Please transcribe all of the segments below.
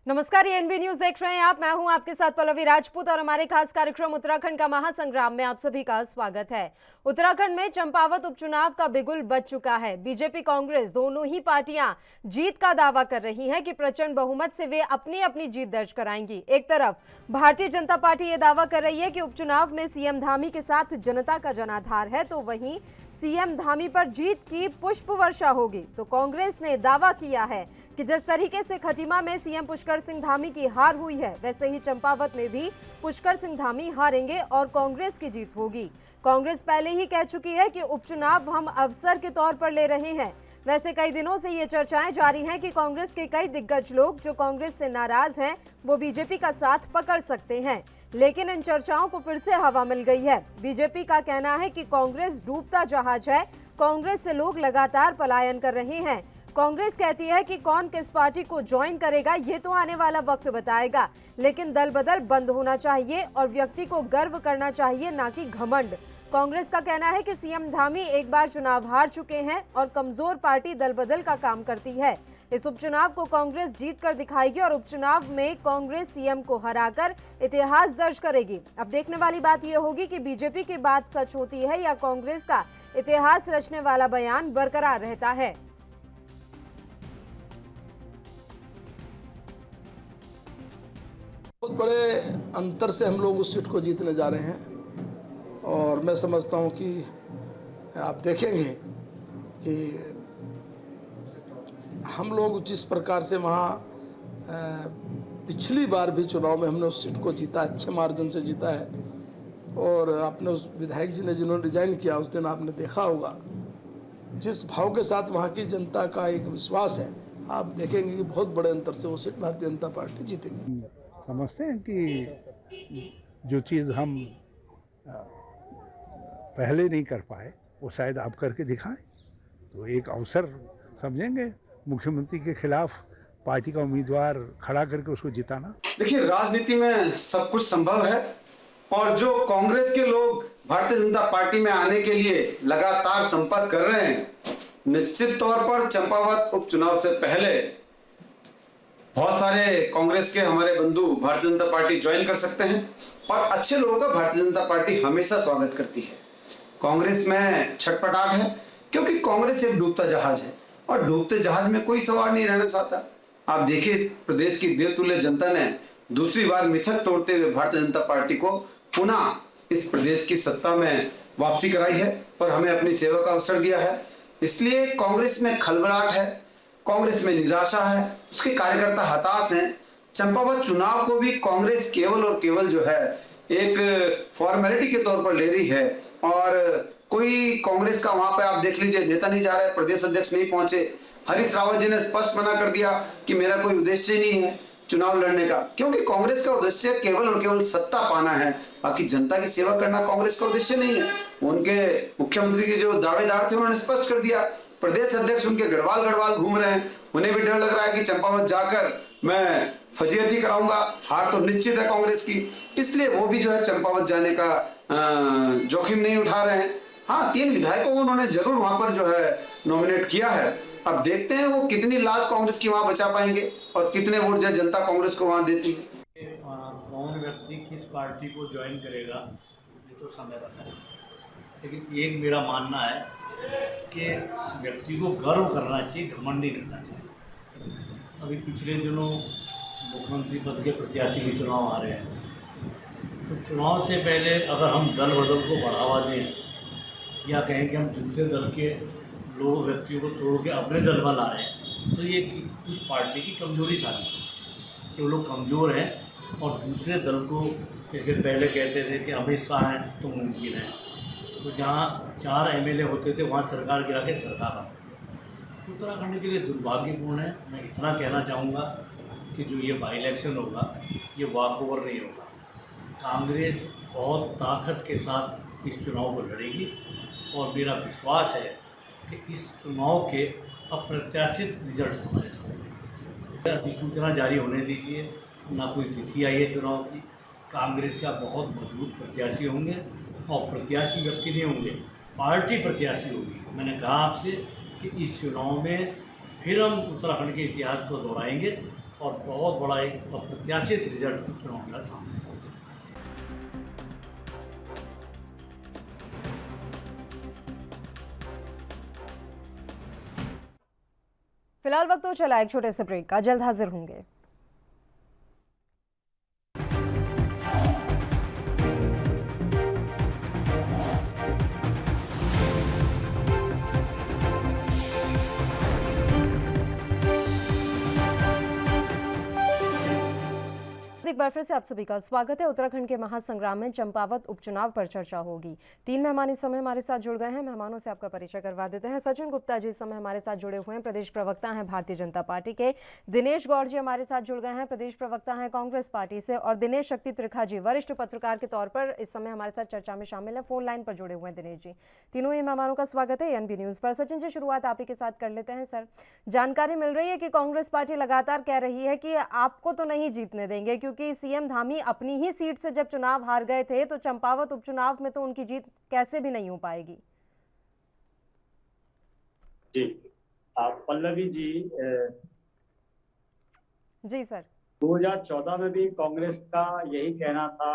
नमस्कार, ये NB news देख रहे हैं आप। मैं हूं आपके साथ पल्लवी राजपूत और हमारे खास कार्यक्रम उत्तराखंड का महासंग्राम में आप सभी का स्वागत है। उत्तराखंड में चंपावत उपचुनाव का बिगुल बज चुका है। बीजेपी कांग्रेस दोनों ही पार्टियां जीत का दावा कर रही हैं कि प्रचंड बहुमत से वे अपनी अपनी जीत दर्ज कराएंगी। एक तरफ भारतीय जनता पार्टी ये दावा कर रही है कि उपचुनाव में सीएम धामी के साथ जनता का जनाधार है, तो वहीं सीएम धामी पर जीत की पुष्प वर्षा होगी। तो कांग्रेस ने दावा किया है कि जिस तरीके से खटीमा में सीएम पुष्कर सिंह धामी की हार हुई है, वैसे ही चंपावत में भी पुष्कर सिंह धामी हारेंगे और कांग्रेस की जीत होगी। कांग्रेस पहले ही कह चुकी है कि उपचुनाव हम अवसर के तौर पर ले रहे हैं। वैसे कई दिनों से ये चर्चाएं जारी हैं कि कांग्रेस के कई दिग्गज लोग जो कांग्रेस से नाराज हैं, वो बीजेपी का साथ पकड़ सकते हैं, लेकिन इन चर्चाओं को फिर से हवा मिल गई है। बीजेपी का कहना है कि कांग्रेस डूबता जहाज है, कांग्रेस से लोग लगातार पलायन कर रहे हैं। कांग्रेस कहती है कि कौन किस पार्टी को ज्वाइन करेगा ये तो आने वाला वक्त बताएगा, लेकिन दल बदल बंद होना चाहिए और व्यक्ति को गर्व करना चाहिए, ना कि घमंड। कांग्रेस का कहना है कि सीएम धामी एक बार चुनाव हार चुके हैं और कमजोर पार्टी दल बदल का काम करती है। इस उपचुनाव को कांग्रेस जीत कर दिखाएगी और उपचुनाव में कांग्रेस सीएम को हराकर इतिहास दर्ज करेगी। अब देखने वाली बात यह होगी कि बीजेपी की बात सच होती है या कांग्रेस का इतिहास रचने वाला बयान बरकरार रहता है। बहुत बड़े अंतर से हम लोग उस सीट को जीतने जा रहे हैं और मैं समझता हूं कि आप देखेंगे कि हम लोग जिस प्रकार से वहाँ पिछली बार भी चुनाव में हमने उस सीट को जीता, अच्छे मार्जिन से जीता है। और आपने उस विधायक जी ने जिन्होंने रिजाइन किया उस दिन आपने देखा होगा जिस भाव के साथ वहाँ की जनता का एक विश्वास है, आप देखेंगे कि बहुत बड़े अंतर से वो सीट भारतीय जनता पार्टी जीतेगी। समझते हैं कि जो चीज़ हम पहले नहीं कर पाए वो शायद आप करके दिखाएं, तो एक अवसर समझेंगे मुख्यमंत्री के खिलाफ पार्टी का उम्मीदवार खड़ा करके उसको जिताना। देखिए, राजनीति में सब कुछ संभव है और जो कांग्रेस के लोग भारतीय जनता पार्टी में आने के लिए लगातार संपर्क कर रहे हैं, निश्चित तौर पर चंपावत उपचुनाव से पहले बहुत सारे कांग्रेस के हमारे बंधु भारतीय जनता पार्टी ज्वाइन कर सकते हैं और अच्छे लोगों का भारतीय जनता पार्टी हमेशा स्वागत करती है। कांग्रेस में छटपटाहट है क्योंकि कांग्रेस एक डूबता जहाज है और डूबते जहाज में कोई सवार नहीं रहना चाहता। आप देखिए, प्रदेश की देवतुल्य जनता ने दूसरी बार मिथक तोड़ते हुए भारतीय जनता पार्टी को पुनः इस प्रदेश की सत्ता में वापसी कराई है और हमें अपनी सेवा का अवसर दिया है। इसलिए कांग्रेस में खलबलाहट है, कांग्रेस में निराशा है, उसके कार्यकर्ता हताश हैं। चंपावत चुनाव को भी कांग्रेस केवल और केवल जो है एक फॉर्मेलिटी के तौर पर ले रही है और कोई कांग्रेस का वहां पर आप देख लीजिए नेता नहीं जा रहा है, प्रदेश अध्यक्ष नहीं पहुंचे। हरीश रावत जी ने स्पष्ट मना कर दिया कि मेरा कोई उद्देश्य नहीं है चुनाव लड़ने का, क्योंकि कांग्रेस का उद्देश्य केवल और केवल सत्ता पाना है, बाकी जनता की सेवा करना कांग्रेस का उद्देश्य नहीं है। उनके मुख्यमंत्री के जो दावेदार थे उन्होंने स्पष्ट कर दिया, प्रदेश अध्यक्ष उनके गढ़वाल घूम रहे हैं, उन्हें भी डर लग रहा है कि चंपावत जाकर मैं फजीयती कराऊंगा, हार तो निश्चित है कांग्रेस की, इसलिए वो भी जो है चंपावत जाने का जोखिम नहीं उठा रहे हैं। हाँ, 3 विधायकों को उन्होंने जरूर वहां पर जो है नॉमिनेट किया है। अब देखते हैं वो कितनी लाज कांग्रेस की वहां बचा पाएंगे और कितने वोट जो जनता कांग्रेस को वहां देती है। कौन व्यक्ति किस पार्टी को ज्वाइन करेगा ये तो समय बताएगा, लेकिन एक मेरा मानना है कि व्यक्ति को गर्व करना चाहिए, घमंड नहीं करना चाहिए। अभी पिछले दिनों मुख्यमंत्री पद के प्रत्याशी के चुनाव आ रहे हैं, तो चुनाव से पहले अगर हम दल बदल को बढ़ावा दें या कहें कि हम दूसरे दल के लोग व्यक्तियों को तोड़ के अपने दल में ला रहे हैं, तो ये उस पार्टी की कमजोरी साबित है कि वो लोग कमज़ोर हैं और दूसरे दल को, जैसे पहले कहते थे कि अमित शाह हैं तो मुमकिन है, तो जहाँ 4 MLA होते थे वहाँ सरकार गिरा के सरकार आती है। उत्तराखंड के लिए दुर्भाग्यपूर्ण है। मैं इतना कहना चाहूँगा कि जो ये बाई इलेक्शन होगा ये वॉकओवर नहीं होगा। कांग्रेस बहुत ताकत के साथ इस चुनाव को लड़ेगी और मेरा विश्वास है कि इस चुनाव के अप्रत्याशित रिजल्ट हमारे सामने। अधिसूचना जारी होने दीजिए, ना कोई तिथि आई है चुनाव की। कांग्रेस का बहुत मजबूत प्रत्याशी होंगे और प्रत्याशी व्यक्ति नहीं होंगे, पार्टी प्रत्याशी होगी। मैंने कहा आपसे कि इस चुनाव में फिर हम उत्तराखंड के इतिहास को दोहराएंगे और बहुत बड़ा एक अप्रत्याशित रिजल्ट चुनाव का सामने आएगा। फिलहाल वक्त तो चला एक छोटे से ब्रेक का, जल्द हाजिर होंगे। एक बार फिर से आप सभी का स्वागत है। उत्तराखंड के महासंग्राम में चंपावत उपचुनाव पर चर्चा होगी। 3 मेहमान इस समय हमारे साथ जुड़ गए हैं। मेहमानों से आपका परिचय करवा देते हैं। सचिन गुप्ता जी इस समय हमारे साथ जुड़े हुए हैं, प्रदेश प्रवक्ता हैं भारतीय जनता पार्टी के। दिनेश गौड़ जी हमारे साथ जुड़ गए हैं, प्रदेश प्रवक्ता हैं कांग्रेस पार्टी से। और दिनेश शक्ति त्रिखा जी वरिष्ठ पत्रकार के तौर पर इस समय हमारे साथ चर्चा में शामिल है, फोन लाइन पर जुड़े हुए हैं दिनेश जी। तीनों ही मेहमानों का स्वागत है एएनबी न्यूज पर। सचिन जी, शुरुआत आप ही के साथ कर लेते हैं। सर, जानकारी मिल रही है कि कांग्रेस पार्टी लगातार कह रही है कि आपको तो नहीं जीतने देंगे, क्योंकि सीएम धामी अपनी ही सीट से जब चुनाव हार गए थे तो चंपावत उपचुनाव में तो उनकी जीत कैसे भी नहीं हो पाएगी। जी, आप पल्लवी जी जी सर, 2014 में भी कांग्रेस का यही कहना था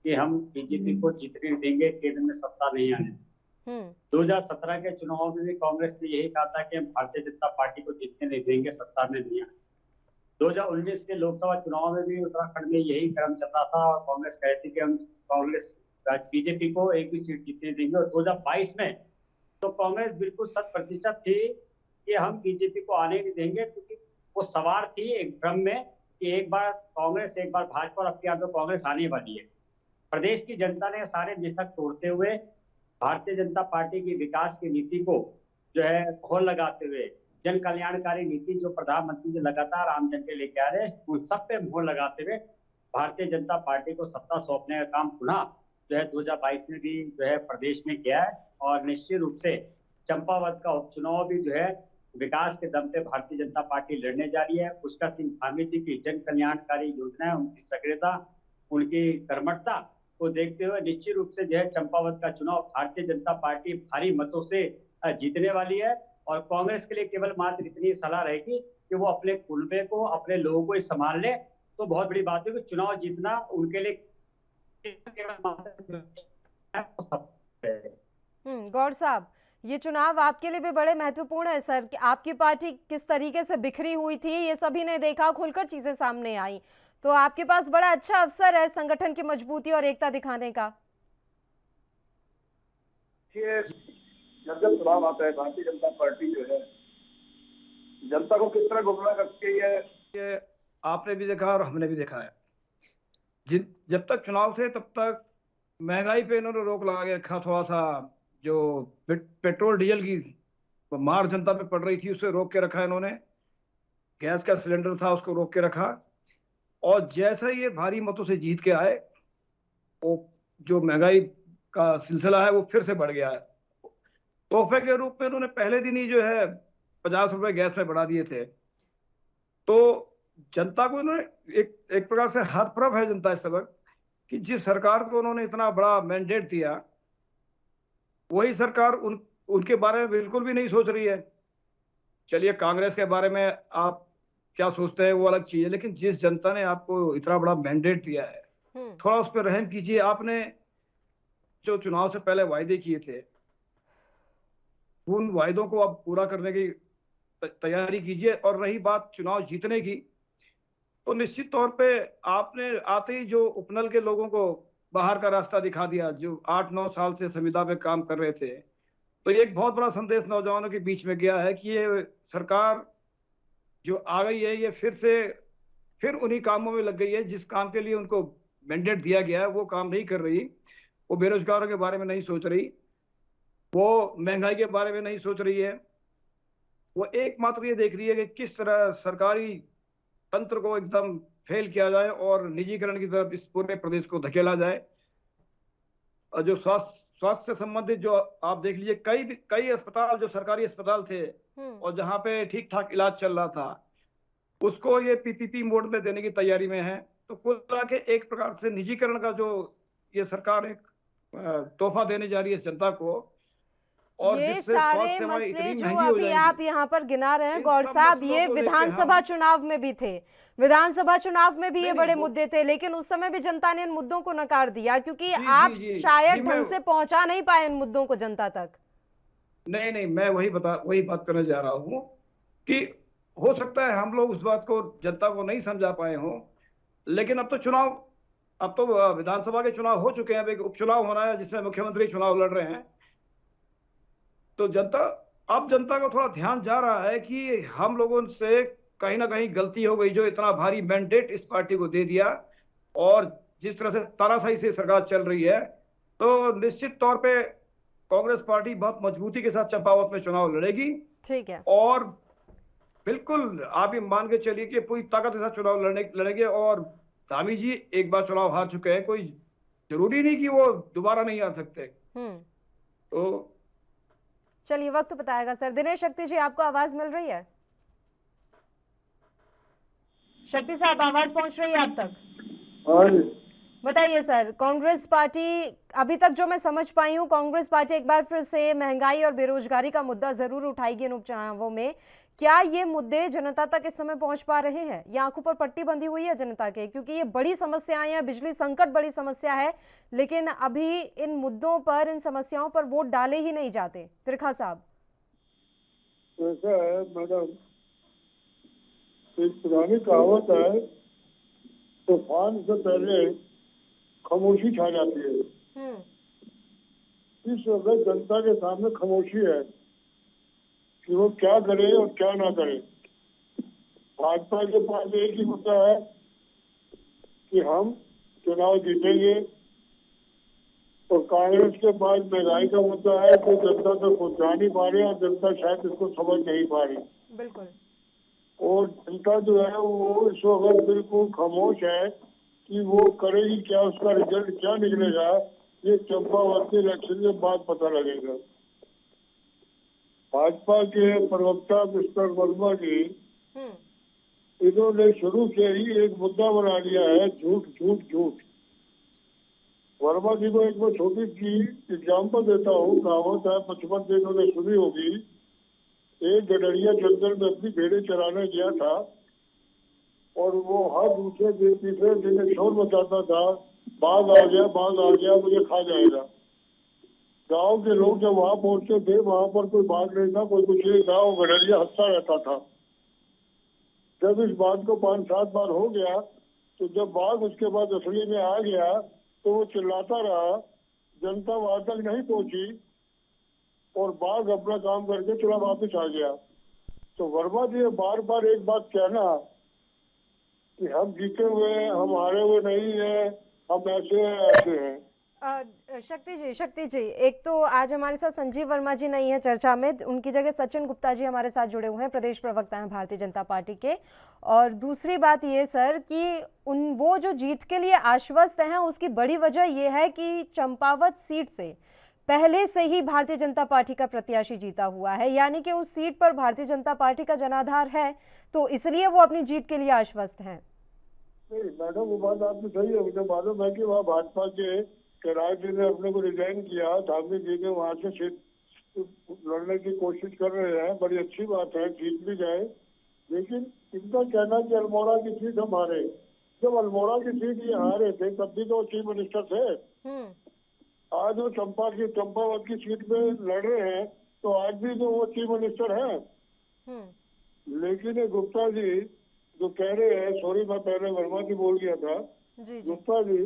कि हम बीजेपी को जीतने देंगे, केंद्र में सत्ता नहीं आने। 2017 के चुनाव में भी कांग्रेस ने यही कहा था कि हम भारतीय जनता पार्टी को जीतने नहीं देंगे, सत्ता में नहीं आने। 2019 के लोकसभा चुनाव में भी उत्तराखंड में यही क्रम चल रहा था और कांग्रेस कहती कि हम कांग्रेस बीजेपी को एक भी सीट जीतने देंगे। और 2022 में तो कांग्रेस बिल्कुल 100% थी कि हम बीजेपी को आने नहीं देंगे, क्योंकि वो सवार थी एक भ्रम में कि एक बार कांग्रेस एक बार भाजपा और अब की बार तो कांग्रेस आने वाली है। प्रदेश की जनता ने सारे मिथक तोड़ते हुए भारतीय जनता पार्टी की विकास की नीति को जो है मोहर लगाते हुए, जन कल्याणकारी नीति जो प्रधानमंत्री जी लगातार आम जन के लेके आ रहे हैं, उन सब पे मोहर लगाते हुए भारतीय जनता पार्टी को सत्ता सौंपने का काम पुनः जो है 2022 में भी जो है प्रदेश में किया है। और निश्चित रूप से चंपावत का उपचुनाव भी जो है विकास के दम पे भारतीय जनता पार्टी लड़ने जा रही है। पुष्कर सिंह धामी जी की जन कल्याणकारी योजनाएं, उनकी सक्रियता, उनकी कर्मठता को देखते हुए निश्चित रूप से जो है चंपावत का चुनाव भारतीय जनता पार्टी भारी मतों से जीतने वाली है। और कांग्रेस के लिए केवल मात्र इतनी सलाह रहेगी कि वो अपने कुनबे को, अपने लोगों को संभाल ले, तो बहुत बड़ी बात है कि चुनाव जीतना उनके लिए गौड़ साहब, ये चुनाव आपके लिए भी बड़े महत्वपूर्ण है सर। कि आपकी पार्टी किस तरीके से बिखरी हुई थी ये सभी ने देखा, खुलकर चीजें सामने आई, तो आपके पास बड़ा अच्छा अवसर है संगठन की मजबूती और एकता दिखाने का। जब चुनाव आता है, भारतीय जनता पार्टी जो है जनता को किस तरह गुमराह करती है, ये आपने भी देखा और हमने भी देखा है। जब तक चुनाव थे तब तक महंगाई पे इन्होंने रोक लगा के रखा। थोड़ा सा जो पेट्रोल डीजल की मार जनता पे पड़ रही थी उसे रोक के रखा इन्होंने। गैस का सिलेंडर था उसको रोक के रखा। और जैसे ये भारी मतों से जीत के आए, वो जो महंगाई का सिलसिला है वो फिर से बढ़ गया है। तोहफे के रूप में उन्होंने पहले दिन ही जो है 50 रुपए गैस में बढ़ा दिए थे। तो जनता को उन्होंने एक प्रकार से हतप्रभ है जनता इस वक्त कि जिस सरकार को उन्होंने इतना बड़ा मैंडेट दिया, वही सरकार उनके बारे में बिल्कुल भी नहीं सोच रही है। चलिए, कांग्रेस के बारे में आप क्या सोचते हैं वो अलग चीज है, लेकिन जिस जनता ने आपको इतना बड़ा मैंडेट दिया है, थोड़ा उस पर रहम कीजिए। आपने जो चुनाव से पहले वायदे किए थे, उन वायदों को अब पूरा करने की तैयारी कीजिए। और रही बात चुनाव जीतने की, तो निश्चित तौर पे आपने आते ही जो उपनल के लोगों को बाहर का रास्ता दिखा दिया, जो 8-9 साल से संविदा में काम कर रहे थे, तो ये एक बहुत बड़ा संदेश नौजवानों के बीच में गया है कि ये सरकार जो आ गई है, ये फिर उन्हीं कामों में लग गई है जिस काम के लिए उनको मैंडेट दिया गया है, वो काम नहीं कर रही। वो बेरोजगारों के बारे में नहीं सोच रही, वो महंगाई के बारे में नहीं सोच रही है। वो एकमात्र ये देख रही है कि किस तरह सरकारी तंत्र को एकदम फेल किया जाए और निजीकरण की तरफ इस पूरे प्रदेश को धकेला जाए। और जो स्वास्थ्य से संबंधित जो आप देख लीजिए, कई अस्पताल जो सरकारी अस्पताल थे और जहां पे ठीक ठाक इलाज चल रहा था, उसको ये पीपीपी मोड में देने की तैयारी में है। तो कुल मिला के एक प्रकार से निजीकरण का जो ये सरकार एक तोहफा देने जा रही है जनता को, और ये जिससे सारे स्वास्थ्य सेवाएं मसले इतनी जो महंगी हो अभी जाएंगी। आप यहाँ पर गिना रहे हैं इन गौर सब साहब, मसलों ये को लेके विधानसभा हम चुनाव में भी थे। विधानसभा चुनाव में भी ये नहीं, बड़े वो- मुद्दे थे, लेकिन उस समय भी जनता ने इन मुद्दों को नकार दिया क्योंकि जी आप जी जी शायद जी ढंग से पहुंचा नहीं पाए इन मुद्दों को जनता तक। नहीं नहीं, मैं वही बात करने जा रहा हूँ कि हो सकता है हम लोग उस बात को जनता को नहीं समझा पाए हों, लेकिन अब तो विधानसभा के चुनाव हो चुके हैं, अब एक उपचुनाव होना है जिसमें मुख्यमंत्री चुनाव लड़ रहे हैं। तो जनता को थोड़ा ध्यान जा रहा है कि हम लोगों से कहीं ना कहीं गलती हो गई जो इतना भारी मैंडेट इस पार्टी को दे दिया, और जिस तरह से तानाशाही से सरकार चल रही है, तो निश्चित तौर पे कांग्रेस पार्टी बहुत मजबूती के साथ चंपावत में चुनाव लड़ेगी। ठीक है। और बिल्कुल आप ये मान के चलिए कि पूरी ताकत के साथ चुनाव लड़ेंगे। और धामी जी एक बार चुनाव हार चुके हैं, कोई जरूरी नहीं कि वो दोबारा नहीं आ सकते। तो चलिए, वक्त बताएगा सर। दिनेश शक्ति जी, आपको आवाज मिल रही है? शक्ति साहब, आवाज पहुंच रही है आप तक? बताइए सर, कांग्रेस पार्टी अभी तक जो मैं समझ पाई हूँ, कांग्रेस पार्टी एक बार फिर से महंगाई और बेरोजगारी का मुद्दा जरूर उठाएगी इन उपचुनावों में। क्या ये मुद्दे जनता तक इस समय पहुंच पा रहे हैं या आंखों पर पट्टी बंधी हुई है जनता के? क्योंकि ये बड़ी समस्याएं हैं, बिजली संकट बड़ी समस्या है, लेकिन अभी इन मुद्दों पर, इन समस्याओं पर वोट डाले ही नहीं जाते। त्रिखा साहब। ऐसा है मैडम, एक पुरानी कहावत है, तूफान से पहले खामोशी छा जाती है। इस वक्त जनता के सामने खामोशी है कि वो क्या करे और क्या ना करे। भाजपा के पास एक ही मुद्दा है कि हम चुनाव जीतेंगे, और कांग्रेस के पास महंगाई का मुद्दा है तो जनता तक पहुंचा नहीं पा रहे और जनता शायद इसको समझ नहीं पा रही। बिल्कुल। और जनता जो है वो इस वक्त बिल्कुल खामोश है कि वो करेगी क्या, उसका रिजल्ट क्या निकलेगा, ये चंपावती इलेक्शन के बाद पता लगेगा। भाजपा के प्रवक्ता मिस्टर वर्मा जी, इन्होंने शुरू से ही एक मुद्दा बना लिया है, झूठ झूठ झूठ। वर्मा जी को एक मैं छोटी सी एग्जाम्पल देता हूँ, कहावत है, बचपन से इन्होंने सुनी होगी। एक गडरिया जंगल में अपनी भेड़ें चराने गया था और वो हर दूसरे दिन तीसरे दिन शोर मचाता था, बाघ आ गया मुझे खा जाएगा। गांव के लोग जब वहां पहुंचे थे, वहां पर कोई बाघ नहीं था, कोई कुछ नहीं था, वो गडरिया हंसता रहता था। जब इस बात को 5-7 बार हो गया तो जब बाघ उसके बाद असली में आ गया तो वो चिल्लाता रहा, जनता वहां तक नहीं पहुंची और बाघ अपना काम करके चला वापस आ गया। तो वर्मा जी बार बार एक बात कहना कि हम जीते हुए हैं, हम हारे हुए नहीं है, हम ऐसे हैं। शक्ति जी, एक तो आज हमारे साथ संजीव वर्मा जी नहीं है चर्चा में, उनकी जगह सचिन गुप्ता जी हमारे साथ जुड़े हुए हैं, प्रदेश प्रवक्ता हैं भारतीय जनता पार्टी के। और दूसरी बात ये सर कि वो जो जीत के लिए आश्वस्त हैं, उसकी बड़ी वजह ये है कि चंपावत सीट से पहले से ही भारतीय जनता पार्टी का प्रत्याशी जीता हुआ है, यानी कि उस सीट पर भारतीय जनता पार्टी का जनाधार है, तो इसलिए वो अपनी जीत के लिए आश्वस्त हैं। नहीं मैडम, वो बात आपकी सही है। मुझे मालूम है कि वहाँ भाजपा के राय जी ने अपने को रिजाइन किया, धामी जी ने वहाँ से सीट लड़ने की कोशिश कर रहे हैं, बड़ी अच्छी बात है, जीत भी जाए। लेकिन इनका कहना कि अल्मोड़ा की सीट हम हारे, जब अल्मोड़ा की सीट ये हारे थे तब भी तो चीफ मिनिस्टर थे। आज वो चंपावत की सीट पे लड़ रहे हैं तो आज भी तो वो चीफ मिनिस्टर हैं। लेकिन ये गुप्ता जी जो कह रहे हैं, सॉरी मैं पहले वर्मा जी बोल गया था, गुप्ता जी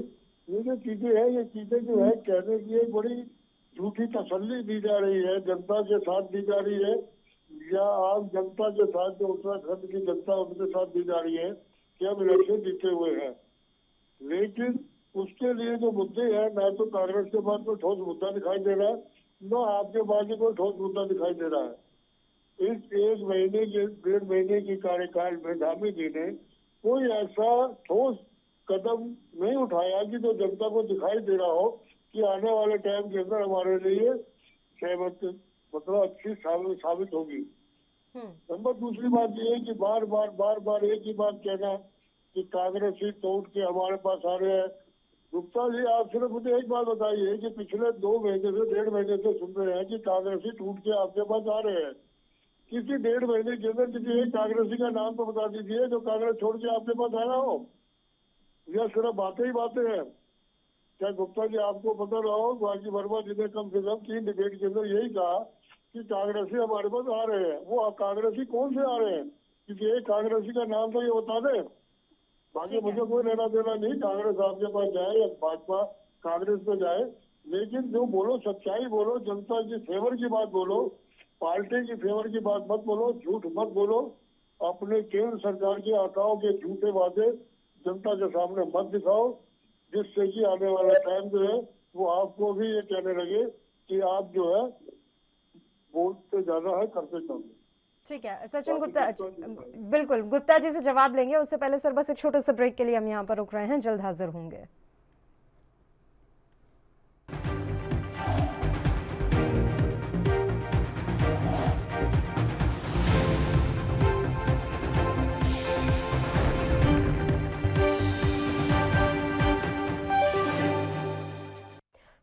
ये जो चीजें है, ये चीजें जो है कहने की एक बड़ी झूठी तसल्ली दी जा रही है, जनता के साथ दी जा रही है, या आम जनता के साथ जो उत्तराखंड की जनता उनके साथ दी जा रही है कि हम इलेक्शन जीते हुए हैं। लेकिन उसके लिए जो मुद्दे हैं, ना तो कांग्रेस के पास कोई ठोस मुद्दा दिखाई दे रहा है, न आपके पास ही कोई ठोस मुद्दा दिखाई दे रहा है। इस 1-1.5 महीने की कार्यकाल में धामी जी ने कोई ऐसा ठोस कदम नहीं उठाया कि जो जनता को दिखाई दे रहा हो कि आने वाले टाइम के अंदर हमारे लिए मतलब अच्छी साबित होगी। नंबर दूसरी बात ये है कि बार बार एक ही बात कहना कि कांग्रेस ही तोड़ के हमारे पास आ रहे हैं, गुप्ता जी, आप सिर्फ मुझे एक बात बताइए कि पिछले 2 महीने से 1.5 महीने से सुन रहे हैं कि कांग्रेसी टूट के आपके पास आ रहे हैं। किसी 1.5 महीने के अंदर किसी एक कांग्रेसी का नाम तो बता दीजिए जो कांग्रेस छोड़ के आपके पास आया हो, या सिर्फ बातें ही बातें हैं। क्या गुप्ता जी आपको पता रहा हो, बाकी वर्मा जी ने कम से कम 3 डिबेट के अंदर यही कहा कि कांग्रेसी हमारे पास आ रहे हैं। वो कांग्रेसी कौन से आ रहे हैं? किसी एक कांग्रेसी का नाम तो ये बता दें। बाकी मुझे कोई लेना देना नहीं, कांग्रेस आपके पास जाए या भाजपा कांग्रेस पे जाए, लेकिन जो बोलो सच्चाई बोलो, जनता की फेवर की बात बोलो, पार्टी की फेवर की बात मत बोलो, झूठ मत बोलो। अपने केंद्र सरकार के आकाओं के झूठे वादे जनता के सामने मत दिखाओ, जिससे कि आने वाला टाइम जो है वो आपको भी ये कहने लगे कि आप जो है बोलते ज्यादा है, करते कम। ठीक है सचिन गुप्ता, बिल्कुल गुप्ता जी से जवाब लेंगे, उससे पहले सर बस एक छोटे से ब्रेक के लिए हम यहाँ पर रुक रहे हैं, जल्द हाजिर होंगे।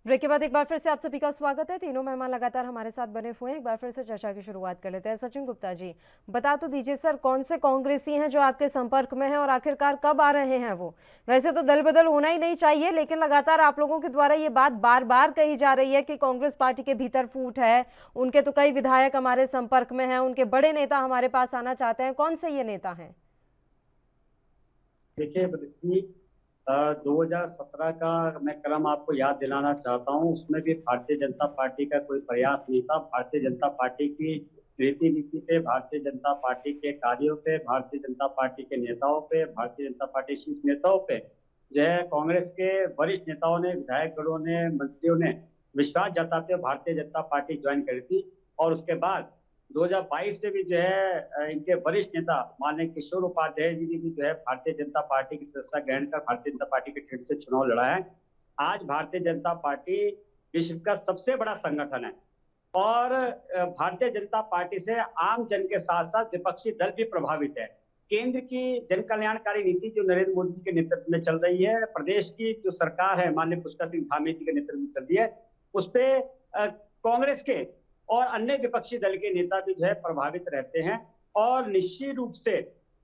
ब्रेक के बाद एक बार फिर से आप सभी का स्वागत है। तीनों मेहमान लगातार हमारे साथ बने हुए हैं। एक बार फिर से चर्चा की शुरुआत कर लेते हैं। सचिन गुप्ता जी, बता तो दीजिए सर, कौन से कांग्रेसी हैं जो आपके संपर्क में हैं और आखिरकार कब आ रहे हैं वो? वैसे तो दल बदल होना ही नहीं चाहिए, लेकिन लगातार आप लोगों के द्वारा ये बात बार बार कही जा रही है कि कांग्रेस पार्टी के भीतर फूट है, उनके तो कई विधायक हमारे संपर्क में हैं, उनके बड़े नेता हमारे पास आना चाहते हैं। कौन से ये नेता हैं? देखिए 2017 का मैं क्रम आपको याद दिलाना चाहता हूं, उसमें भी भारतीय जनता पार्टी का कोई प्रयास नहीं था। भारतीय जनता पार्टी की रीति नीति पे, भारतीय जनता पार्टी के कार्यों पे, भारतीय जनता पार्टी के नेताओं पे, भारतीय जनता पार्टी शीर्ष नेताओं पे जो है कांग्रेस के वरिष्ठ नेताओं ने, विधायकगणों ने, मंत्रियों ने विश्वास जताते हुए भारतीय जनता पार्टी ज्वाइन करी थी। और उसके बाद 2022 में भी जो है इनके वरिष्ठ नेता माननीय किशोर उपाध्याय जी ने भी जो है भारतीय जनता पार्टी की सदस्यता ग्रहण कर भारतीय जनता पार्टी के टिकट से चुनाव लड़ा है। आज भारतीय जनता पार्टी विश्व का सबसे बड़ा संगठन है और भारतीय जनता पार्टी से आम जन के साथ साथ विपक्षी दल भी प्रभावित है। केंद्र की जन कल्याणकारी नीति जो नरेंद्र मोदी जी के नेतृत्व में चल रही है, प्रदेश की जो सरकार है माननीय पुष्कर सिंह धामी जी के नेतृत्व में चल रही है, उस पे कांग्रेस के और अन्य विपक्षी दल के नेता भी जो है प्रभावित रहते हैं। और निश्चित रूप से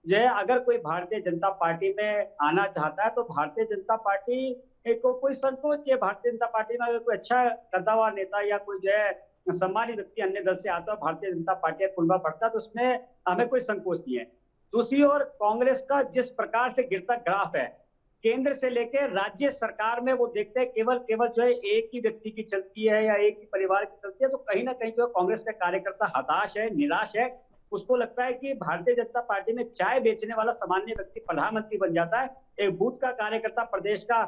जो है अगर कोई भारतीय जनता पार्टी में आना चाहता है तो भारतीय जनता पार्टी को कोई संकोच नहीं है। भारतीय जनता पार्टी में अगर कोई अच्छा कद्दावर नेता या कोई जो है सम्मानित व्यक्ति अन्य दल से आता है, भारतीय जनता पार्टी का कुलबा पड़ता है, तो उसमें हमें कोई संकोच नहीं है। दूसरी ओर कांग्रेस का जिस प्रकार से गिरता ग्राफ है, केंद्र से लेकर राज्य सरकार में वो देखते हैं केवल जो है एक ही व्यक्ति की चलती है या एक ही परिवार की चलती है, तो कहीं ना कहीं जो है कांग्रेस का कार्यकर्ता हताश है, निराश है। उसको लगता है कि भारतीय जनता पार्टी में चाय बेचने वाला सामान्य व्यक्ति प्रधानमंत्री बन जाता है, एक बूथ का कार्यकर्ता प्रदेश का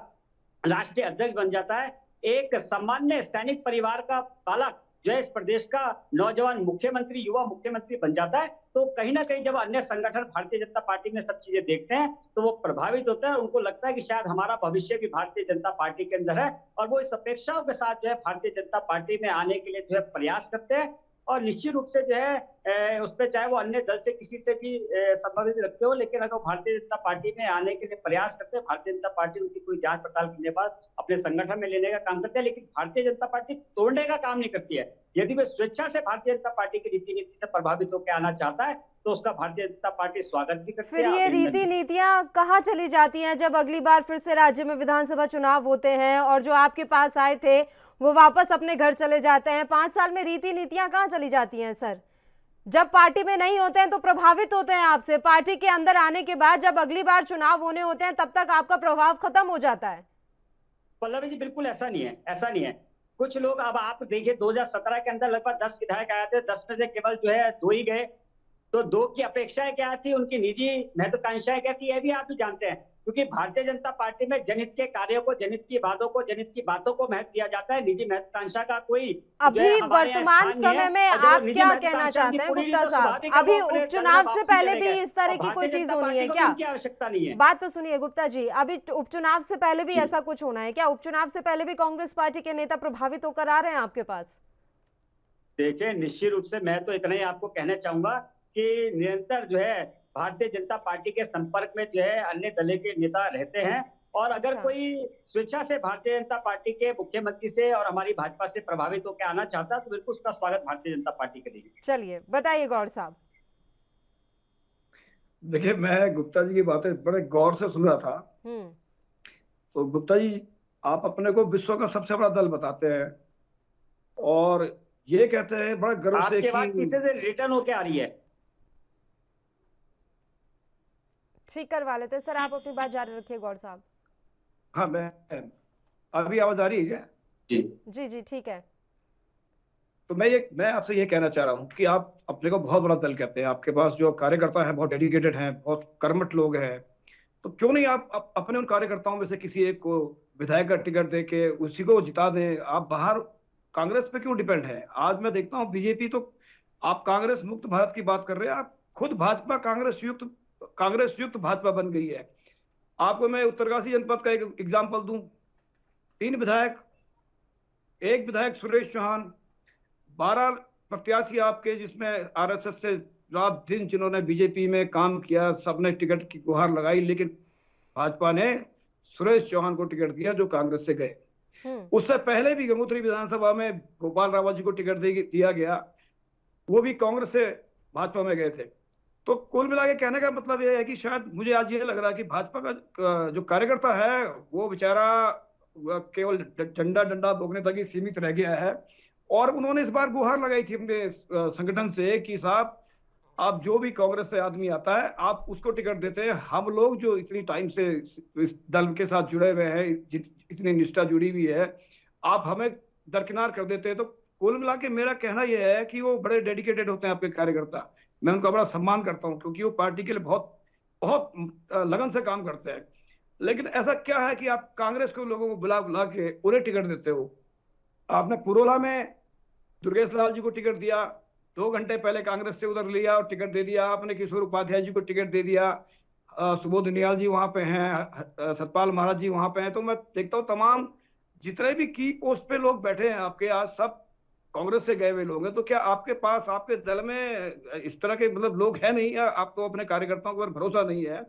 राष्ट्रीय अध्यक्ष बन जाता है, एक सामान्य सैनिक परिवार का बालक जो है इस प्रदेश का नौजवान मुख्यमंत्री, युवा मुख्यमंत्री बन जाता है। तो कहीं ना कहीं जब अन्य संगठन भारतीय जनता पार्टी में सब चीजें देखते हैं तो वो प्रभावित होता है। उनको लगता है कि शायद हमारा भविष्य भी भारतीय जनता पार्टी के अंदर है और वो इस अपेक्षाओं के साथ जो है भारतीय जनता पार्टी में आने के लिए जो है प्रयास करते हैं। और निश्चित रूप से जो है उस पर चाहे वो अन्य दल से किसी से भी संबंधित रखते हो, लेकिन अगर भारतीय जनता पार्टी में आने के लिए प्रयास करते हैं, भारतीय जनता पार्टी उनकी कोई जांच पड़ताल करने के बाद अपने संगठन में लेने का काम करते हैं, लेकिन भारतीय जनता पार्टी तोड़ने का काम नहीं करती है। यदि वे स्वेच्छा से भारतीय जनता पार्टी की रीति नीति से प्रभावित होकर आना चाहता है तो उसका भारतीय जनता पार्टी स्वागत भी करती है। फिर ये रीति नीतियां कहाँ चली जाती हैं जब अगली बार फिर से राज्य में विधानसभा चुनाव होते हैं और जो आपके पास आए थे वो वापस अपने घर चले जाते हैं? 5 साल में रीति नीतियां कहाँ चली जाती हैं सर? जब पार्टी में नहीं होते हैं तो प्रभावित होते हैं आपसे, पार्टी के अंदर आने के बाद जब अगली बार चुनाव होने होते हैं तब तक आपका प्रभाव खत्म हो जाता है। पल्लवी जी बिल्कुल ऐसा नहीं है, ऐसा नहीं है। कुछ लोग, अब आप देखिए 2017 के अंदर लगभग 10 विधायक आए थे, 10 में से केवल जो है 2 ही गए। तो 2 की अपेक्षाएं क्या थी, उनकी निजी महत्वाकांक्षाएं क्या थी, ये भी आप भी जानते हैं। क्योंकि भारतीय जनता पार्टी में जनहित के कार्यों को, जनहित की बातों को, जनहित की बातों को महत्व दिया जाता है, निजी महत्वाकांक्षा का कोई अभी वर्तमान समय में आप क्या कहना चाहते हैं गुप्ता साहब? अभी उपचुनाव से पहले भी इस तरह की कोई चीज होनी है क्या? आवश्यकता नहीं है। बात तो सुनिए गुप्ता जी, अभी उपचुनाव से पहले भी ऐसा कुछ होना है क्या? उपचुनाव से पहले भी कांग्रेस पार्टी के नेता प्रभावित होकर आ रहे हैं आपके पास? देखिए निश्चित रूप से मैं तो इतना ही आपको कहना चाहूंगा कि निरंतर जो है भारतीय जनता पार्टी के संपर्क में जो है अन्य दल के नेता रहते हैं और अगर अच्छा। कोई स्वेच्छा से भारतीय जनता पार्टी के मुख्यमंत्री से और हमारी भाजपा से प्रभावित होकर आना चाहता है तो बिल्कुल उसका स्वागत भारतीय जनता पार्टी करेगी। चलिए बताइए गौर साहब। देखिए, मैं गुप्ता जी की बातें बड़े गौर से सुन रहा था। तो गुप्ता जी, आप अपने को विश्व का सबसे बड़ा दल बताते हैं और ये कहते हैं बड़ा गर्व से आपके बाद कि किसी से रिटर्न होके आ रही है। ठीक करवा लेते सर, आप अपनी बात जारी रखिए गौर साहब। हाँ, मैं अभी आवाज आ रही है क्या? जी जी जी ठीक है। तो मैं आपसे ये कहना चाह रहा हूँ कि आप अपने को बहुत बड़ा दल कहते हैं, आपके पास जो कार्यकर्ता हैं बहुत डेडिकेटेड हैं, बहुत कर्मठ लोग हैं, तो क्यों नहीं आप अपने उन कार्यकर्ताओं में से किसी एक को विधायक का टिकट दे के उसी को जिता दें? आप बाहर कांग्रेस पे क्यों डिपेंड है? आज मैं देखता हूँ बीजेपी तो, आप कांग्रेस मुक्त भारत की बात कर रहे हैं, आप खुद भाजपा कांग्रेस युक्त भाजपा बन गई है। आपको मैं उत्तरकाशी जनपद का एक एग्जाम्पल दूं, 3 विधायक, एक विधायक सुरेश चौहान, 12 प्रत्याशी आपके, जिसमें आरएसएस से रात दिन जिन्होंने बीजेपी में काम किया, सबने टिकट की गुहार लगाई, लेकिन भाजपा ने सुरेश चौहान को टिकट दिया जो कांग्रेस से गए। उससे पहले भी गंगोत्री विधानसभा में गोपाल रावत जी को टिकट दिया गया, वो भी कांग्रेस से भाजपा में गए थे। तो कुल मिला के कहने का मतलब यह है कि शायद मुझे आज ये लग रहा है कि भाजपा का जो कार्यकर्ता है वो बेचारा केवल डंडा बोगने तक ही सीमित रह गया है। और उन्होंने इस बार गुहार लगाई थी अपने संगठन से कि साहब, आप जो भी कांग्रेस से आदमी आता है आप उसको टिकट देते हैं, हम लोग जो इतनी टाइम से इस दल के साथ जुड़े हुए हैं, इतनी निष्ठा जुड़ी हुई है, आप हमें दरकिनार कर देते हैं। तो कुल मिला के मेरा कहना यह है कि वो बड़े डेडिकेटेड होते हैं आपके कार्यकर्ता, मैं उनका बड़ा सम्मान करता हूं क्योंकि वो पार्टी के लिए बहुत बहुत लगन से काम करते हैं। लेकिन ऐसा क्या है कि आप कांग्रेस के लोगों को बुला बुला के उन्हें टिकट देते हो? आपने पुरोला में दुर्गेश लाल जी को टिकट दिया, 2 घंटे पहले कांग्रेस से उधर लिया और टिकट दे दिया। आपने किशोर उपाध्याय जी को टिकट दे दिया, सुबोध नियाल जी वहां पे हैं, सतपाल महाराज जी वहां पे हैं। तो मैं देखता हूँ तमाम जितने भी की पोस्ट पे लोग बैठे हैं आपके, आज सब कांग्रेस से गए हुए लोग हैं। तो क्या आपके पास, आपके दल में इस तरह के मतलब लोग हैं नहीं, या आपको अपने कार्यकर्ताओं पर भरोसा नहीं है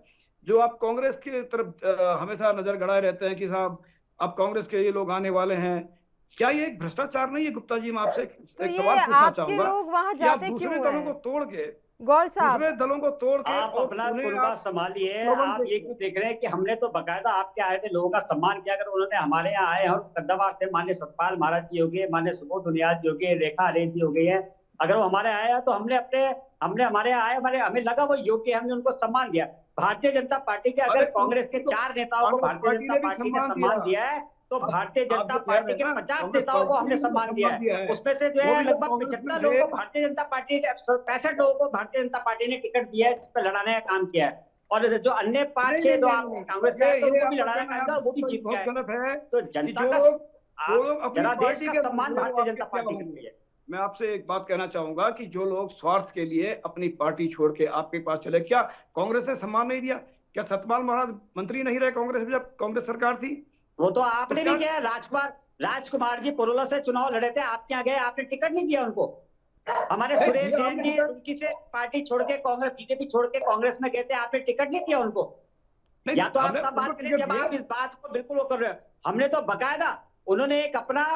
जो आप कांग्रेस की तरफ हमेशा नजर गड़ाए रहते हैं कि साहब अब कांग्रेस के ये लोग आने वाले हैं? क्या ये एक भ्रष्टाचार नहीं है गुप्ता जी? मैं आपसे एक सवाल पूछना चाहूंगा, लोग वहां कि आप जाते दूसरे क्यों दलों हैं? को तोड़ के, गौर साहब, दूसरे दलों को तोड़ के आप अपना कुर्बा संभालिए। आप ये क्यों देख रहे हैं कि हमने तो बकायदा आपके आए थे लोगों का सम्मान किया। अगर उन्होंने हमारे यहाँ आए और कद्दावार थे, मान्य सतपाल महाराज जी हो गए, मान्य सुबोध दुनियाल जी हो गए, रेखा आर्य जी हो गई है, अगर वो हमारे आए हैं तो हमने हमारे आए, हमें लगा वो योग्य, हमने उनको सम्मान दिया। भारतीय जनता पार्टी के अगर कांग्रेस के 4 नेताओं को भारतीय जनता पार्टी ने सम्मान दिया है तो भारतीय जनता पार्टी के 50 नेताओं को हमने सम्मान दिया है। उसमें से जो है लगभग 75 लोगों को भारतीय जनता पार्टी, 65 लोगों को भारतीय जनता पार्टी ने टिकट दिया है, जिस पर लड़ाने का काम किया है। और जो अन्य 5-6 जो कांग्रेस से आए तो उनको भी लड़ाने का काम, वो भी जीत गए। तो जनता का, जरा देश का सम्मान भारतीय जनता पार्टी के लिए। मैं आपसे एक बात कहना चाहूंगा कि जो लोग स्वार्थ के लिए अपनी पार्टी छोड़ के आपके पास चले, क्या कांग्रेस ने सम्मान नहीं दिया? क्या सतपाल महाराज मंत्री नहीं रहे कांग्रेस में जब कांग्रेस सरकार थी? वो तो आपने भी किया। राजकुमार जी पुरोला से चुनाव लड़े थे, आपके यहाँ गए, आपने टिकट नहीं दिया उनको। हमारे सुरेश जैन जी उनकी से पार्टी छोड़ के कांग्रेस, बीजेपी छोड़ के कांग्रेस में गए थे, आपने टिकट नहीं दिया उनको। या तो आप सब बात करें, जब आप इस बात को बिल्कुल वो कर रहे हो। हमने तो बकायदा, उन्होंने एक अपना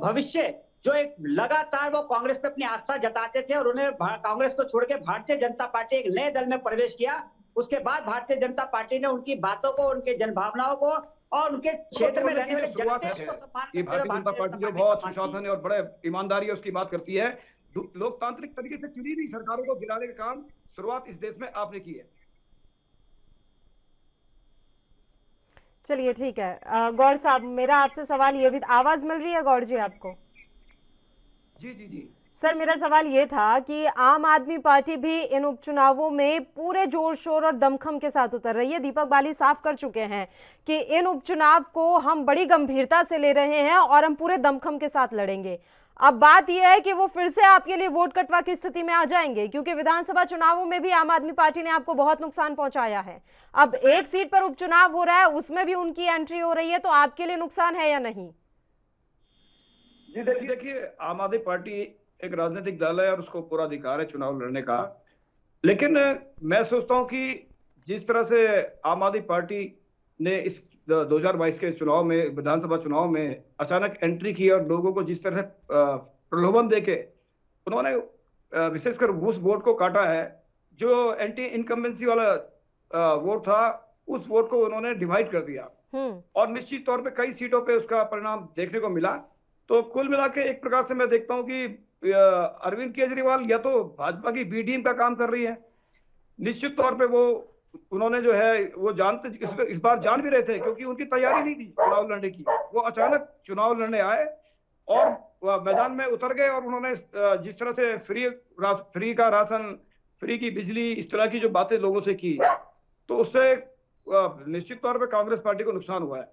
भविष्य जो एक लगातार वो कांग्रेस पे अपनी आस्था जताते थे और उन्हें कांग्रेस को छोड़ के भारतीय जनता पार्टी एक नए दल में प्रवेश किया। उसके बाद भारतीय जनता पार्टी ने उनकी बातों को, उनके जनभावनाओं को और उनके क्षेत्र में रहने वाले जनता को सम्मान ये भारतीय जनता पार्टी जो बहुत सुशासन और बड़े ईमानदारी है उसकी बात करती है, लोकतांत्रिक तरीके से चुनी हुई सरकारों को गिराने का काम शुरुआत इस देश में आपने की है। चलिए ठीक है। गौर साहब, मेरा आपसे सवाल ये भी, आवाज मिल रही है गौर जी आपको? जी जी जी सर, मेरा सवाल ये था कि आम आदमी पार्टी भी इन उपचुनावों में पूरे जोर शोर और दमखम के साथ उतर रही है। दीपक बाली साफ कर चुके हैं कि इन उपचुनाव को हम बड़ी गंभीरता से ले रहे हैं और हम पूरे दमखम के साथ लड़ेंगे। अब बात यह है कि वो फिर से आपके लिए वोट कटवा की स्थिति में आ जाएंगे, क्योंकि विधानसभा चुनावों में भी आम आदमी पार्टी ने आपको बहुत नुकसान पहुंचाया है। अब एक सीट पर उपचुनाव हो रहा है, उसमें भी उनकी एंट्री हो रही है, तो आपके लिए नुकसान है या नहीं? जी देखिए, आम आदमी पार्टी एक राजनीतिक दल है और उसको पूरा अधिकार है चुनाव लड़ने का। लेकिन मैं सोचता हूं कि जिस तरह से आम आदमी पार्टी ने इस 2022 के चुनाव में, विधानसभा चुनाव में अचानक एंट्री की और लोगों को जिस तरह प्रलोभन देके उन्होंने विशेषकर उस वोट को काटा है जो एंटी इनकम्बेंसी वाला वोट था, उस वोट को उन्होंने डिवाइड कर दिया और निश्चित तौर पे कई सीटों पे उसका परिणाम देखने को मिला। तो कुल मिला के एक प्रकार से मैं देखता हूं कि अरविंद केजरीवाल या तो भाजपा की बी टीम का काम कर रही है, निश्चित तौर पे वो उन्होंने जो है वो जानते इस बार जान भी रहे थे क्योंकि उनकी तैयारी नहीं थी चुनाव लड़ने की। वो अचानक चुनाव लड़ने आए और मैदान में उतर गए और उन्होंने जिस तरह से फ्री का राशन, फ्री की बिजली, इस तरह की जो बातें लोगों से की, तो उससे निश्चित तौर पे कांग्रेस पार्टी को नुकसान हुआ है।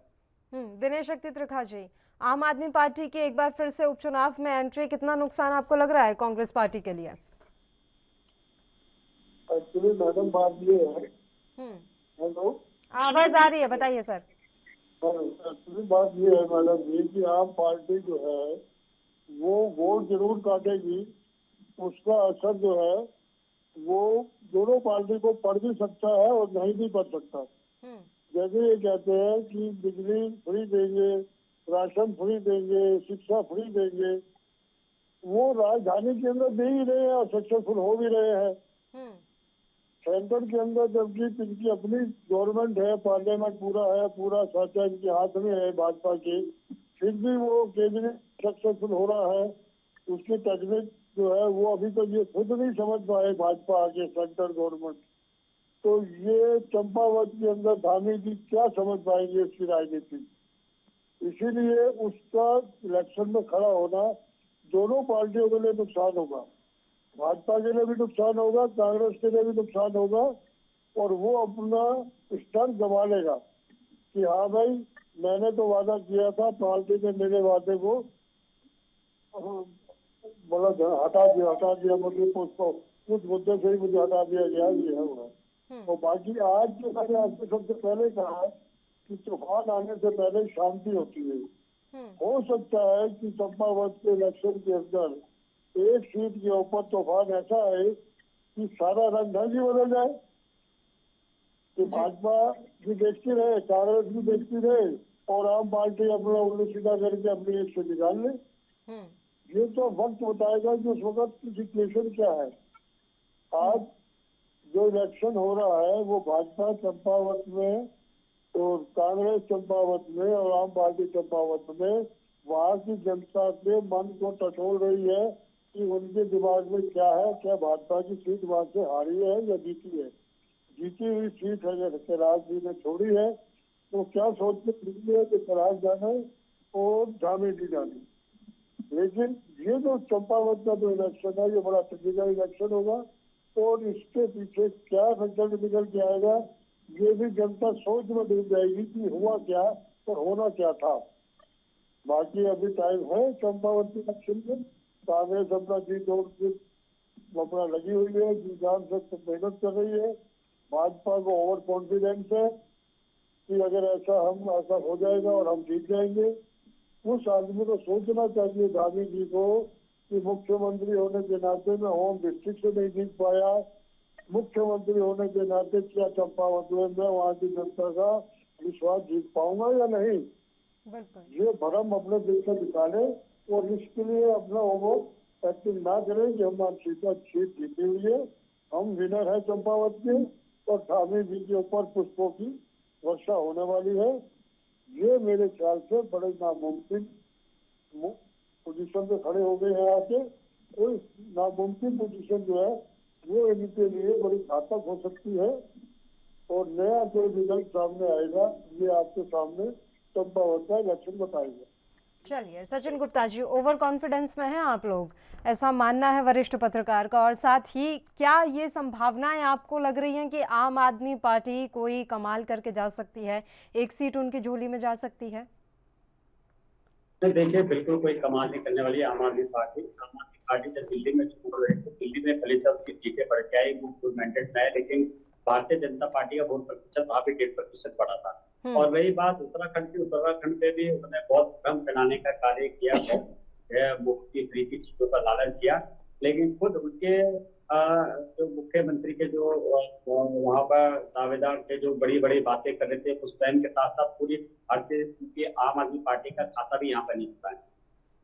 दिनेश शक्ति त्रिखा जी, आम आदमी पार्टी की एक बार फिर से उपचुनाव में एंट्री, कितना नुकसान आपको लग रहा है कांग्रेस पार्टी के लिए? एक्चुअली मैडम बात ये है, हेलो, आवाज आ रही है, बताइए सर। एक्चुअली बात ये है मैडम ये कि आम पार्टी जो है वो वोट जरूर काटेगी, उसका असर जो है वो दोनों पार्टी को पड़ भी सकता है और नहीं भी पड़ सकता। जैसे ये कहते हैं कि बिजली फ्री देंगे, राशन फ्री देंगे, शिक्षा फ्री देंगे, वो राजधानी के अंदर दे ही रहे हैं और सक्सेसफुल हो भी रहे हैं। सेंटर के अंदर जबकि इनकी अपनी गवर्नमेंट है, पार्लियामेंट पूरा है, पूरा साचा इनके हाथ में है भाजपा के, फिर भी वो केंद्र सक्सेसफुल हो रहा है। उसकी टेक्निक जो है वो अभी तक ये खुद नहीं समझ पाए भाजपा आगे सेंटर गवर्नमेंट। तो ये चंपावत के अंदर धामी जी क्या समझ पाएंगे इसकी राजनीति, इसीलिए उसका इलेक्शन में खड़ा होना दोनों पार्टियों के लिए नुकसान होगा। भाजपा के लिए भी नुकसान होगा, कांग्रेस के लिए भी नुकसान होगा और वो अपना स्तर गंवा लेगा कि हाँ भाई मैंने तो वादा किया था, पार्टी ने मेरे वादे को बोला हटा दिया मुझे कुछ मुद्दे से ही मुझे हटा दिया गया, ये है वो। तो बाकी आज जो मैंने आपको सबसे पहले कहा कि तूफान आने से पहले शांति होती है। हो सकता है कि चंपावत के इलेक्शन के अंदर एक सीट के ऊपर तूफान ऐसा है कि सारा रंग ढंग ही बदल जाए, कि भाजपा भी देखती रहे, कांग्रेस भी देखती रहे और आम पार्टी अपना उल्लू सीधा करके अपनी एक से निकाल ले। ये तो वक्त बताएगा कि उस वक्त की सिचुएशन क्या है। आज जो इलेक्शन हो रहा है वो भाजपा चंपावत में और कांग्रेस चंपावत में और आम पार्टी चंपावत में वहाँ की जनता के मन को टटोल रही है कि उनके दिमाग में क्या है, क्या भाजपा की सीट वहाँ से हारी है या जीती है। जीती हुई सीट अगर कैलाश जी ने छोड़ी है तो क्या सोच के जीती है कि कैलाश जाने और धामी जी जाने। लेकिन ये जो चंपावत का जो इलेक्शन है ये बड़ा टिपिकल इलेक्शन होगा और इसके पीछे क्या रिजल्ट निकल के आएगा ये भी जनता सोच में डूब जाएगी कि हुआ क्या और होना क्या था। बाकी अभी टाइम है चंपावत के इलेक्शन में, कांग्रेस अपना जी तोड़ के अपना लगी हुई है, जी जान से मेहनत कर रही है। भाजपा को ओवर कॉन्फिडेंस है कि अगर ऐसा हो जाएगा और हम जीत जाएंगे। उस आदमी को सोचना चाहिए धामी जी को कि मुख्यमंत्री होने के नाते मैं होम डिस्ट्रिक्ट से नहीं जीत पाया, मुख्यमंत्री होने के नाते क्या चंपावत में मैं वहाँ की जनता का विश्वास जीत पाऊंगा या नहीं। ये भरम अपने दिल से निकाले और इसके लिए अपना ओवर एक्टिंग ना करें कि हम सीट जीती हुई है, हम विनर है चंपावत के और धामी जी के ऊपर पुष्पों की वर्षा होने वाली है। ये मेरे ख्याल से बड़े नामुमकिन पोजीशन पे खड़े हो गए हैं आके। कोई नामुमकिन पोजीशन जो है वो इनके लिए बड़ी घातक हो सकती है और नया कोई रिजल्ट सामने आएगा ये आपके सामने चंपावत का इलेक्शन बताएगा। चलिए सचिन गुप्ता जी, ओवर कॉन्फिडेंस में हैं आप लोग, ऐसा मानना है वरिष्ठ पत्रकार का, और साथ ही क्या ये संभावनाएं आपको लग रही हैं कि आम आदमी पार्टी कोई कमाल करके जा सकती है, एक सीट उनकी झोली में जा सकती है? देखिए बिल्कुल कोई कमाल नहीं करने वाली आम आदमी पार्टी। आम आदमी पार्टी जब दिल्ली में छोड़ रहे थे, दिल्ली में पहले सब की सीटें बढ़ के आई, वो गवर्नमेंट है, लेकिन भारतीय जनता पार्टी का वोट प्रतिशत वहाँ पे 1.5% बढ़ा था। और वही बात उत्तराखंड पे भी उन्होंने बहुत भ्रम फैलाने का कार्य किया है, मुफ्त की फ्री की चीजों का लालच किया, लेकिन खुद उनके जो मुख्यमंत्री के जो वहां पर दावेदार थे, जो बड़ी बड़ी बातें कर रहे थे, उस बहन के साथ साथ पूरी भारतीय की आम आदमी पार्टी का खाता भी यहाँ पर नहीं खुला है।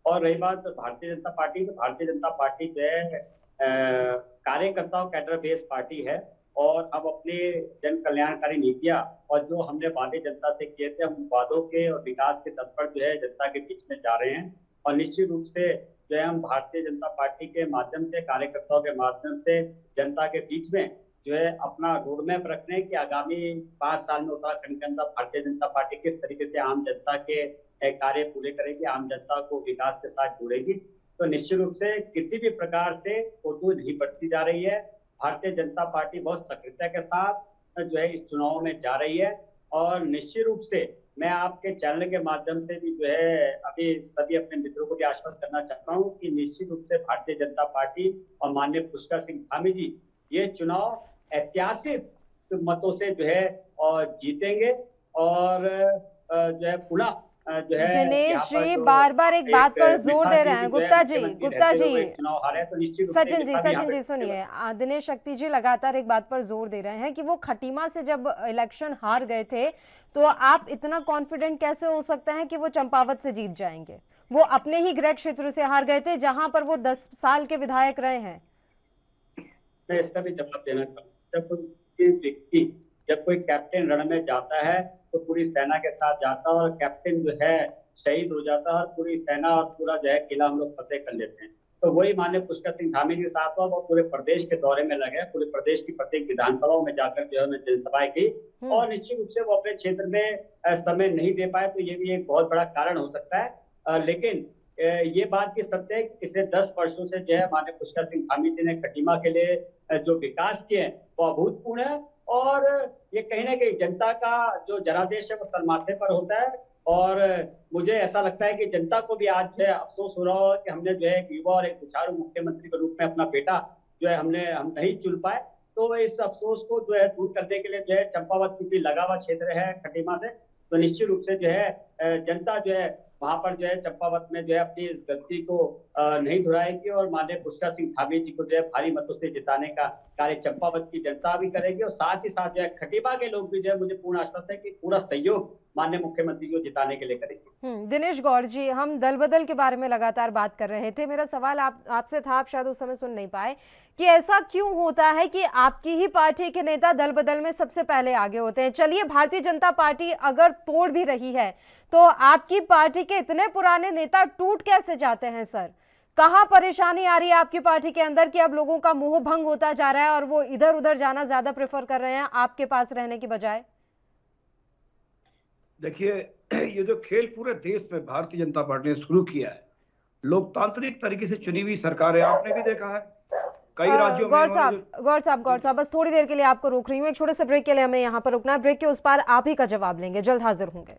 और रही बात भारतीय जनता पार्टी, तो भारतीय जनता पार्टी जो है कार्यकर्ताओं कैडर बेस्ड पार्टी है, और अब अपने जन कल्याणकारी नीतियां और जो हमने वादे जनता से किए थे, हम वादों के और विकास के तत्पर जो है जनता के बीच में जा रहे हैं। और निश्चित रूप से जो है हम भारतीय जनता पार्टी के माध्यम से, कार्यकर्ताओं के माध्यम से जनता के बीच में जो है अपना रोड मैप रख रहे हैं कि आगामी 5 साल में उत्तराखंड के अंदर भारतीय जनता पार्टी किस तरीके से आम जनता के कार्य पूरे करेगी, आम जनता को विकास के साथ जोड़ेगी। तो निश्चित रूप से किसी भी प्रकार से फोटो नहीं बढ़ती जा रही है। भारतीय जनता पार्टी बहुत सक्रियता के साथ जो है इस चुनाव में जा रही है। और निश्चित रूप से मैं आपके चैनल के माध्यम से भी जो है अभी सभी अपने मित्रों को भी आश्वस्त करना चाहता हूं कि निश्चित रूप से भारतीय जनता पार्टी और माननीय पुष्कर सिंह धामी जी ये चुनाव ऐतिहासिक मतों से जो है और जीतेंगे। और जो है पुनः जो है दिनेश जी बार बार एक बात पर जोर दे रहे हैं। गुप्ता जी चुनाव हारे तो निश्चित सचिन जी सुनिए, दिनेश शक्ति जी लगातार एक बात पर जोर दे रहे हैं कि वो खटीमा से जब इलेक्शन हार गए थे, तो आप इतना कॉन्फिडेंट कैसे हो सकते हैं कि वो चंपावत से जीत जाएंगे? वो अपने ही गृह क्षेत्र से हार गए थे, जहां पर वो 10 साल के विधायक रहे हैं। मैं इसका भी जवाब देना चाहूँगा। जब कोई कैप्टन रण में जाता है तो पूरी सेना के साथ जाता है, और कैप्टन जो है शहीद हो जाता है और पूरी सेना और पूरा जो है किला हम लोग फतेह कर लेते हैं। तो वही माननीय पुष्कर सिंह धामी के साथ वो पूरे प्रदेश के दौरे में लगे, पूरे प्रदेश की प्रत्येक विधानसभाओं में जाकर जो है जनसभाएं की। और निश्चित रूप से वो अपने क्षेत्र में समय नहीं दे पाए, तो ये भी एक बहुत बड़ा कारण हो सकता है। लेकिन ये बात की सत्य है कि पिछले 10 वर्षों से जो है माननीय पुष्कर सिंह धामी जी ने खटीमा के लिए जो विकास किए हैं वो अभूतपूर्ण है। और ये कहीं ना कहीं जनता का जो जनादेश है वो सर माथे पर होता है। और मुझे ऐसा लगता है कि जनता को भी आज जो है अफसोस हो रहा हो कि हमने जो है एक युवा और एक जुझारू मुख्यमंत्री के रूप में अपना बेटा जो है हम नहीं चुन पाए। तो इस अफसोस को जो है दूर करने के लिए जो है चंपावत क्योंकि लगा हुआ क्षेत्र है खटीमा से, तो निश्चित रूप से जो है जनता जो है वहां पर जो है चंपावत में जो है अपनी इस गलती को नहीं दोहराएगी, और माननीय पुष्कर सिंह धामी जी को जो है भारी मतों से जिताने का कार्य चंपावत की जनता भी करेगी। और साथ ही साथ जो है खटीमा के लोग भी जो है मुझे पूर्ण आश्वस्त है कि पूरा सहयोग माननीय मुख्यमंत्री को जिताने के लिए करेंगे। दिनेश गौड़ जी, हम दल बदल के बारे में लगातार बात कर रहे थे। मेरा सवाल आपसे था, आप शायद उस समय सुन नहीं पाए, कि ऐसा क्यों होता है कि आपकी ही पार्टी के नेता दल बदल में सबसे पहले आगे होते हैं? चलिए, भारतीय जनता पार्टी अगर तोड़ भी रही है, तो आपकी पार्टी के इतने पुराने नेता टूट कैसे जाते हैं सर? कहाँ परेशानी आ रही है आपकी पार्टी के अंदर कि अब लोगों का मोह भंग होता जा रहा है और वो इधर उधर जाना ज्यादा प्रेफर कर रहे हैं आपके पास रहने की बजाय? देखिए, ये जो खेल पूरे देश में भारतीय जनता पार्टी ने शुरू किया है, लोकतांत्रिक तरीके से चुनी हुई सरकार है, आपने भी देखा है कई राज्यों में। गौर साहब बस थोड़ी देर के लिए आपको रोक रही हूँ, एक छोटे से ब्रेक के लिए हमें यहाँ पर रुकना है। ब्रेक के उस पार आप ही का जवाब लेंगे, जल्द हाजिर होंगे।